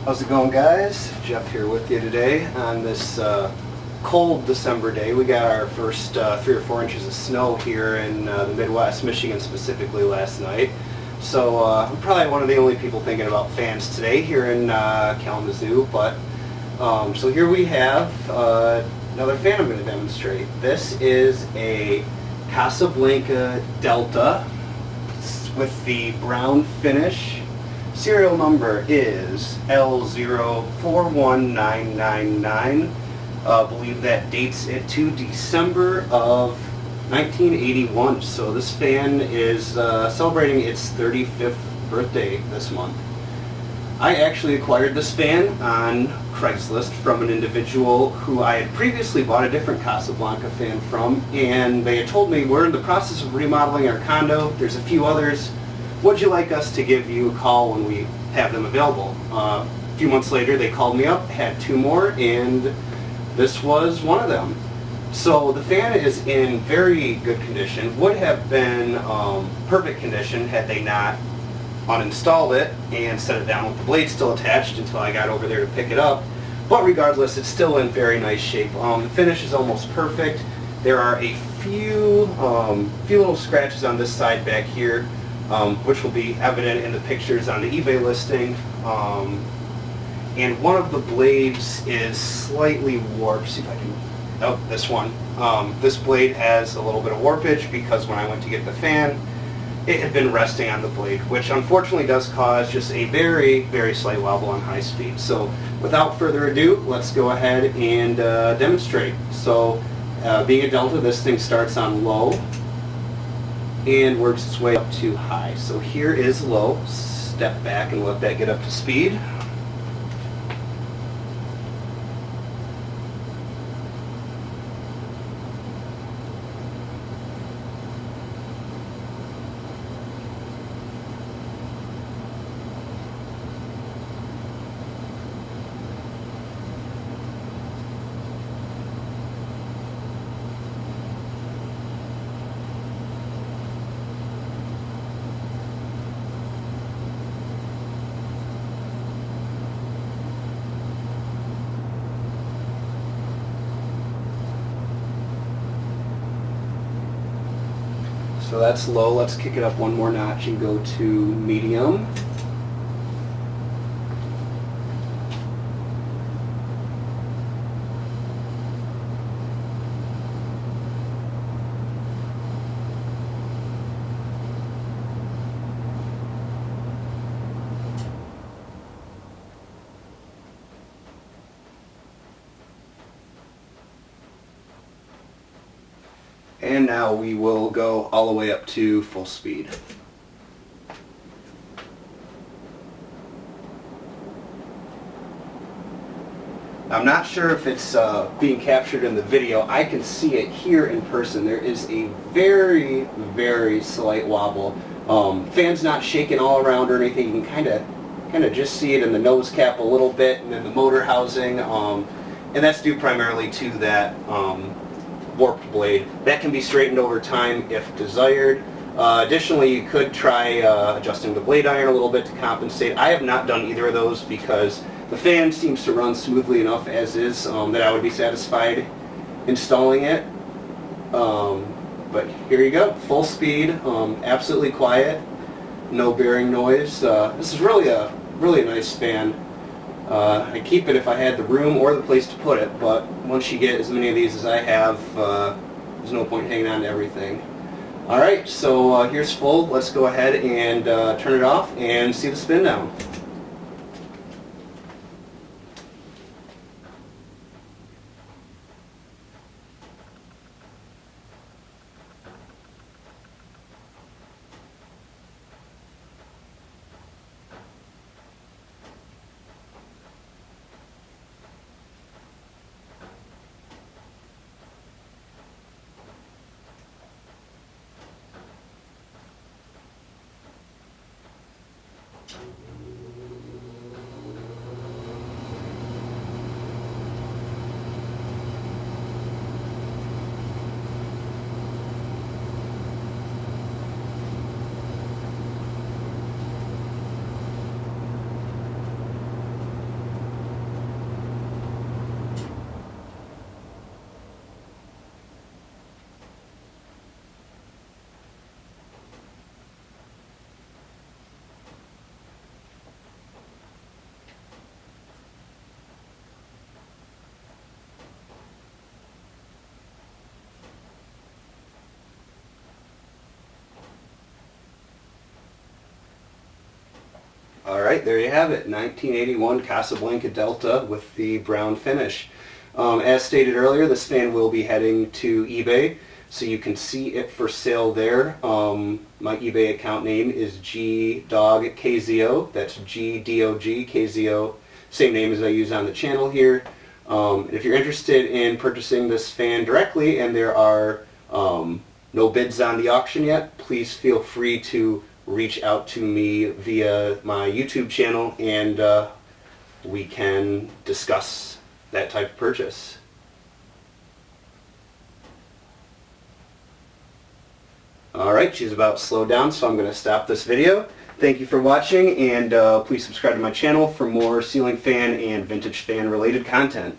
How's it going, guys? Jeff here with you today on this cold December day. We got our first 3 or 4 inches of snow here in the Midwest, Michigan specifically, last night. So I'm probably one of the only people thinking about fans today here in Kalamazoo. But so here we have another fan I'm going to demonstrate. This is a Casablanca Delta with the brown finish. Serial number is L041999. I believe that dates it to December of 1981. So this fan is celebrating its 35th birthday this month. I actually acquired this fan on Craigslist from an individual who I had previously bought a different Casablanca fan from, and they had told me, we're in the process of remodeling our condo, there's a few others, would you like us to give you a call when we have them available? A few months later they called me up, had 2 more, and this was one of them. So the fan is in very good condition, would have been perfect condition had they not uninstalled it and set it down with the blade still attached until I got over there to pick it up. But regardless, it's still in very nice shape. The finish is almost perfect. There are a few little scratches on this side back here, which will be evident in the pictures on the eBay listing. And one of the blades is slightly warped. See if I can, oh, this one. This blade has a little bit of warpage because when I went to get the fan, it had been resting on the blade, which unfortunately does cause just a very, very slight wobble on high speed. So without further ado, let's go ahead and demonstrate. So being a Delta, this thing starts on low and works its way up to high. So here is low. Step back and let that get up to speed. So that's low. Let's kick it up one more notch and go to medium. And now we will go all the way up to full speed. I'm not sure if it's being captured in the video. I can see it here in person. There is a very, very slight wobble. Fan's not shaking all around or anything. You can kind of just see it in the nose cap a little bit and in the motor housing. And that's due primarily to that warped blade. That can be straightened over time if desired. Additionally, you could try adjusting the blade iron a little bit to compensate. I have not done either of those because the fan seems to run smoothly enough as is that I would be satisfied installing it. But here you go, full speed, absolutely quiet, no bearing noise. This is really a nice fan. I'd keep it if I had the room or the place to put it, but once you get as many of these as I have, there's no point hanging on to everything. Alright, so here's full. Let's go ahead and turn it off and see the spin down. All right, there you have it, 1981 Casablanca Delta with the brown finish. As stated earlier, this fan will be heading to eBay, so you can see it for sale there. My eBay account name is GDOGKZO. That's GDOGKZO. Same name as I use on the channel here. If you're interested in purchasing this fan directly and there are no bids on the auction yet, please feel free to reach out to me via my YouTube channel and we can discuss that type of purchase. Alright, she's about slowed down, so I'm going to stop this video. Thank you for watching, and please subscribe to my channel for more ceiling fan and vintage fan related content.